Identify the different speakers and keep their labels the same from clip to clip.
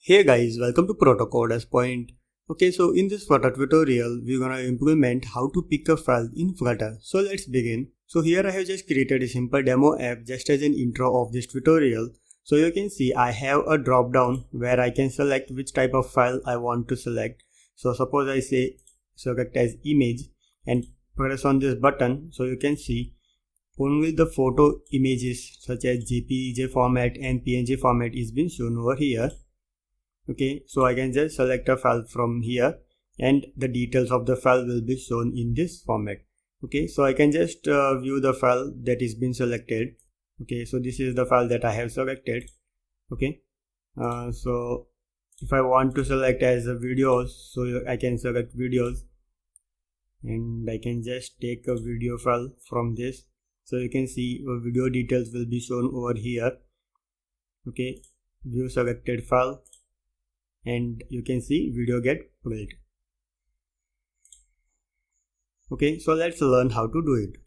Speaker 1: Hey guys, welcome to Proto Point. Okay, so in this Flutter tutorial, we're gonna implement how to pick a file in Flutter. So let's begin. So here I have just created a simple demo app just as an intro of this tutorial. So you can see I have a drop down where I can select which type of file I want to select. So suppose I say select as image and press on this button, so you can see only the photo images such as JPEG format and PNG format is being shown over here. Okay, so I can just select a file from here and the details of the file will be shown in this format. Okay, so I can just view the file that is been selected. Okay, so this is the file that I have selected. Okay, so if I want to select as a videos, so I can select videos and I can just take a video file from this. So you can see video details will be shown over here. Okay, view selected file, and you can see video get built. Okay, so let's learn how to do it.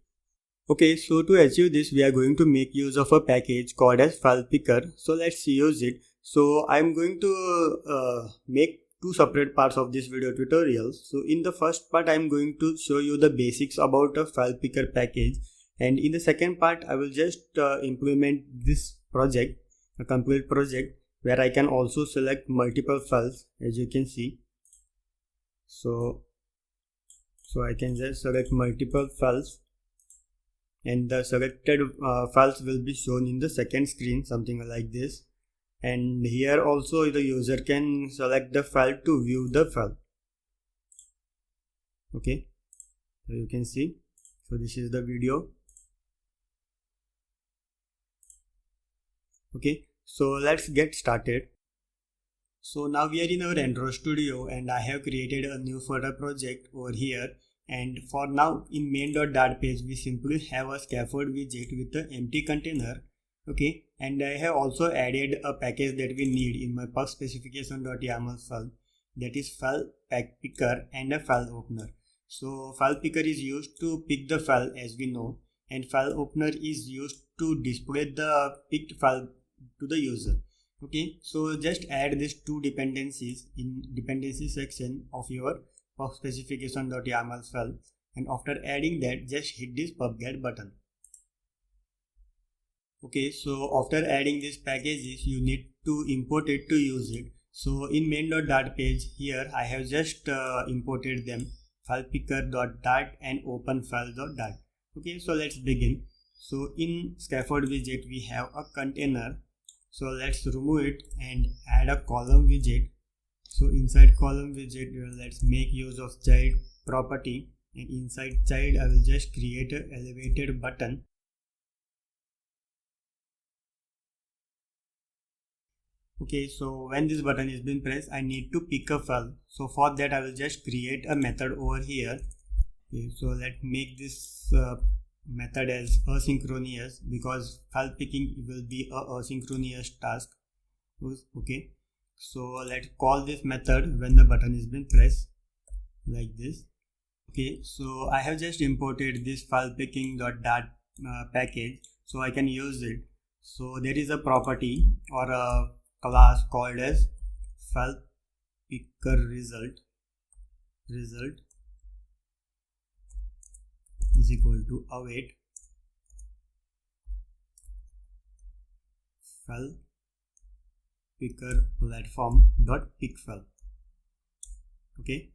Speaker 1: Okay, so to achieve this, we are going to make use of a package called as file picker. So let's use it. So I'm going to make two separate parts of this video tutorial. So in the first part, I'm going to show you the basics about a file picker package, and in the second part, I will just implement this project, a complete project, where I can also select multiple files, as you can see. So I can just select multiple files, and the selected files will be shown in the second screen, something like this. And here also the user can select the file to view the file. Okay, so you can see, so this is the video. Okay, so let's get started. So now we are in our Android Studio and I have created a new Flutter project over here. And for now in main.dart page, we simply have a scaffold widget with an empty container. Okay, and I have also added a package that we need in my pub specification.yaml file, that is file picker and a file opener. So file picker is used to pick the file, as we know, and file opener is used to display the picked file to the user. Okay, so just add these two dependencies in dependency section of your pub specification.yaml file, and after adding that, just hit this pub-get button. Okay, so after adding these packages, you need to import it to use it. So in main.dart page, here I have just imported them, filepicker.dart and openfile.dart. Okay, so let's begin. So in scaffold widget, we have a container. So let's remove it and add a column widget. So inside column widget, let's make use of child property, and inside child I will just create an elevated button. Okay, so when this button is been pressed, I need to pick a file. So for that I will just create a method over here. Okay, so let's make this method as asynchronous, because file picking will be a asynchronous task. Okay, so let's call this method when the button is been pressed, like this. Okay, so I have just imported this file picking.dart package, so I can use it. So there is a property or a class called as file picker result is equal to await file picker platform dot pick file. Okay,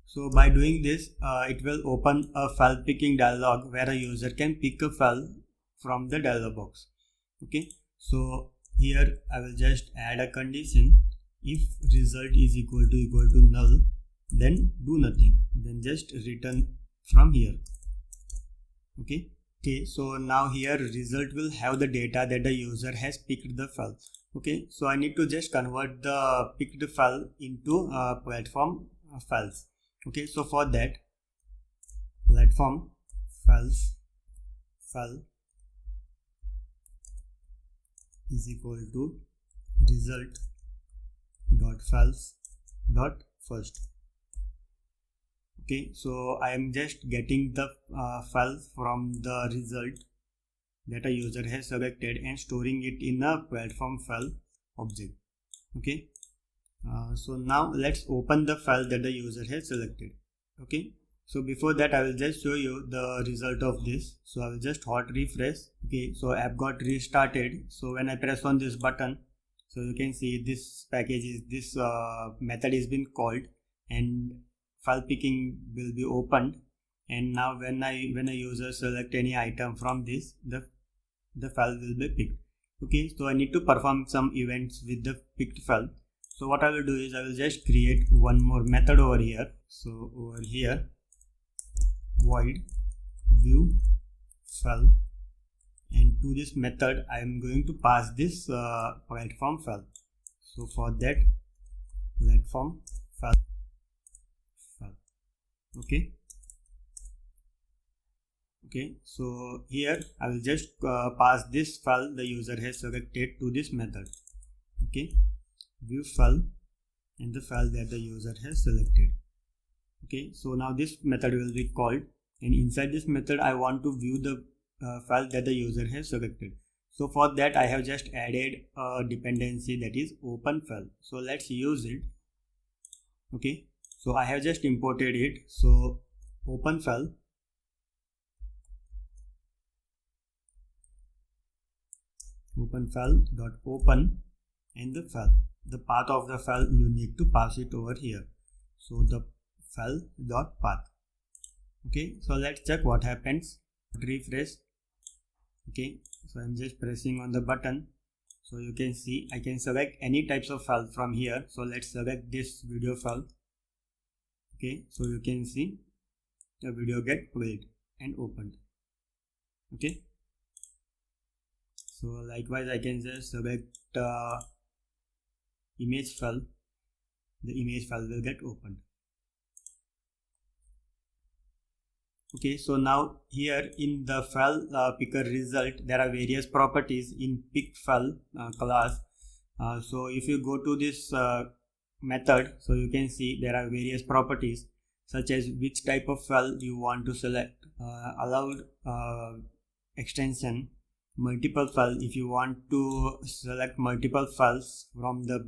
Speaker 1: so by doing this, it will open a file picking dialog where a user can pick a file from the dialog box. Okay, so here I will just add a condition. If result is equal to null, then do nothing, then just return from here. Okay, so now here result will have the data that the user has picked the file. Okay, so I need to just convert the picked file into platform files. Okay, so for that, platform files file is equal to result dot files dot first. Okay, so I am just getting the file from the result that a user has selected and storing it in a platform file object. Okay, so now let's open the file that the user has selected. Okay, so before that I will just show you the result of this. So I will just hot refresh. Okay, so app got restarted. So when I press on this button, so you can see this package is this method is been called and file picking will be opened. And now when a user select any item from this, the file will be picked. Okay, so I need to perform some events with the picked file. So what I will do is I will just create one more method over here. So over here, void view file, and to this method I am going to pass this platform file. So for that, platform file. Okay. Okay, so here I will just pass this file the user has selected to this method. Okay, view file and the file that the user has selected. Okay, so now this method will be called, and inside this method I want to view the file that the user has selected. So for that I have just added a dependency that is open file. So let's use it. Okay, so I have just imported it. So open file. Open file dot open, and the path of the file you need to pass it over here. So the file dot path. Okay, so let's check what happens. Refresh. Okay, so I'm just pressing on the button. So you can see I can select any types of file from here. So let's select this video file. Okay, so you can see the video get played and opened. Okay, so likewise I can just select image file. The image file will get opened. Okay, so now here in the file picker result there are various properties in pick file class. So if you go to this method, so you can see there are various properties such as which type of file you want to select, allowed extension, multiple file if you want to select multiple files from the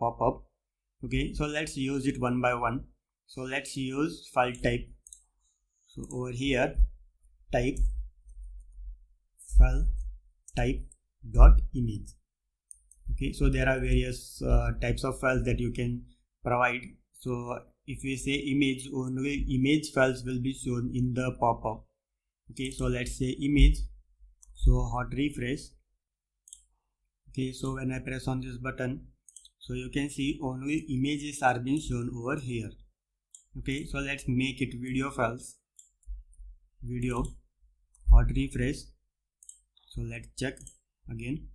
Speaker 1: pop-up. Okay, so let's use it one by one. So let's use file type. So over here, type file type dot image. Okay, so there are various types of files that you can provide. So if we say image, only image files will be shown in the pop-up. Okay, so let's say image. So hot refresh. Okay, so when I press on this button, so you can see only images are being shown over here. Okay, so let's make it video files. Video, hot refresh. So let's check again,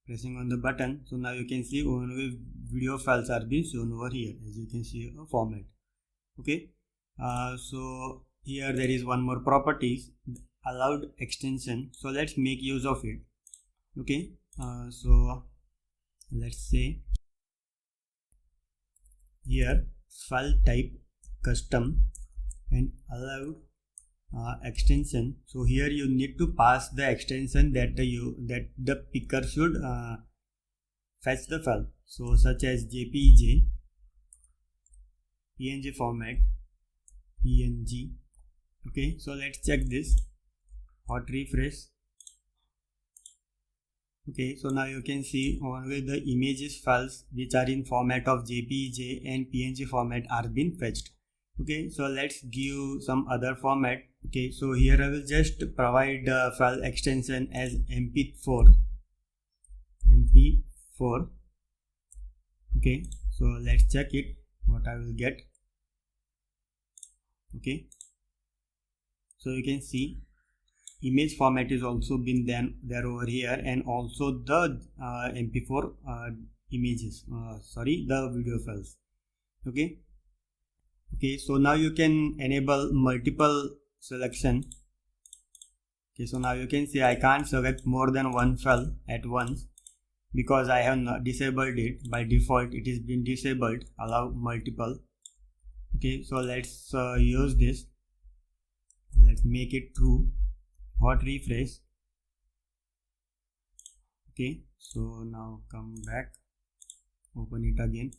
Speaker 1: pressing on the button. So now you can see only video files are being shown over here, as you can see a format. Okay, so here there is one more properties, allowed extension. So let's make use of it. Okay, so let's say here file type custom and allowed extension. So here you need to pass the extension that the picker should fetch the file. So such as JPEG, PNG format, PNG. Okay, so let's check this. Hot refresh. Okay, so now you can see only the images files which are in format of JPEG and PNG format are being fetched. Okay, so let's give some other format. Okay, so here I will just provide the file extension as MP4. Okay, so let's check it what I will get. Okay, so you can see image format is also been there over here, and also the MP4 images, the video files. Okay, so now you can enable multiple selection. Okay, so now you can see I can't select more than one file at once because I have not disabled it. By default it is been disabled, allow multiple. Okay, so let's use this. Let's make it true. Hot refresh. Okay, so now come back. open it again.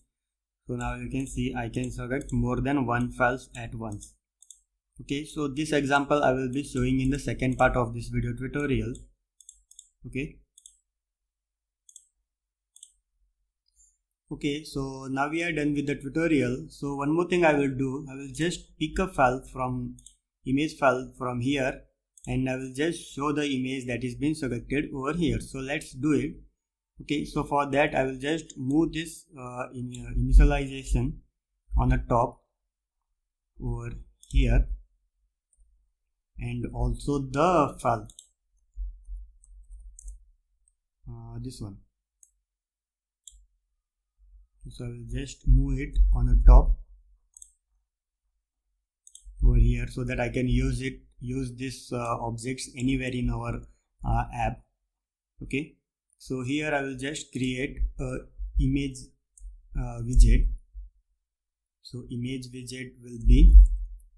Speaker 1: So now you can see I can select more than one files at once. Okay, so this example I will be showing in the second part of this video tutorial. Okay, so now we are done with the tutorial. So one more thing I will do, I will just pick a file from image file from here, and I will just show the image that is being selected over here. So let's do it. Okay, so for that I will just move this initialization on the top over here, and also the file, this one. So I will just move it on the top over here so that I can use this objects anywhere in our app. Okay, so here I will just create a image widget. So image widget will be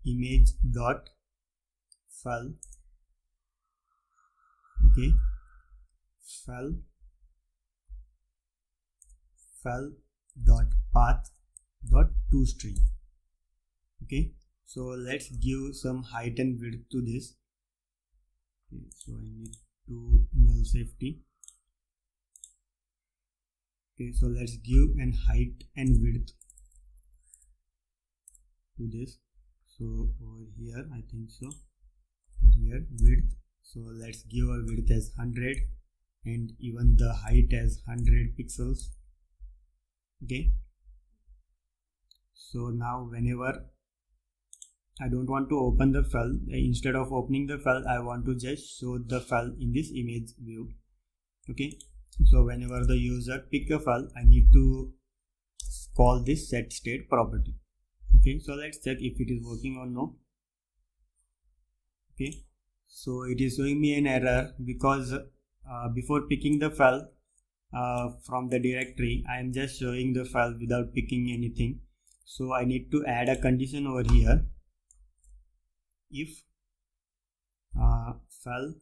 Speaker 1: image dot file. Okay, file dot path dot toString. Okay, so let's give some height and width to this. Okay, so I need to null safety. Okay, so let's give an height and width to this. So over here I think so, here width, so let's give a width as 100 and even the height as 100 pixels. Okay, so now whenever I don't want to open the file, instead of opening the file I want to just show the file in this image view. Okay, so whenever the user pick a file, I need to call this set state property. Okay, so let's check if it is working or no. Okay, so it is showing me an error because before picking the file from the directory, I am just showing the file without picking anything. So I need to add a condition over here. If file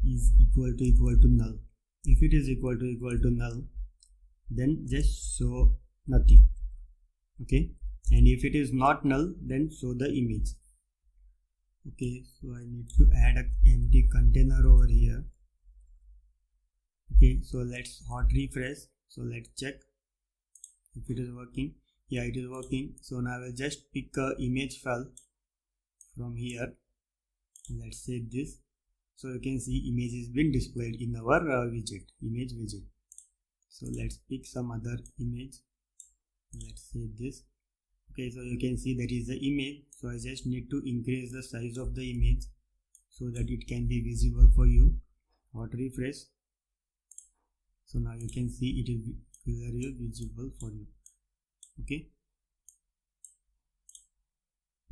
Speaker 1: is equal to null, if it is equal to null, then just show nothing. Okay, and if it is not null, then show the image. Okay, so I need to add an empty container over here. Okay, so let's hot refresh. So let's check if it is working. Yeah, it is working. So now I will just pick a image file from here. Let's say this. So you can see image is been displayed in our image widget. So let's pick some other image. Let's say this. Okay, so you can see that is the image. So I just need to increase the size of the image so that it can be visible for you. Hot refresh. So now you can see it is clearly visible for you.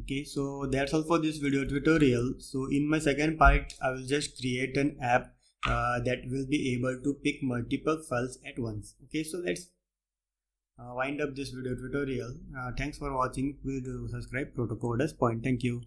Speaker 1: Okay, so that's all for this video tutorial. So in my second part I will just create an app that will be able to pick multiple files at once. Okay, so let's wind up this video tutorial. Thanks for watching. Please do subscribe Proto Coders Point. Thank you.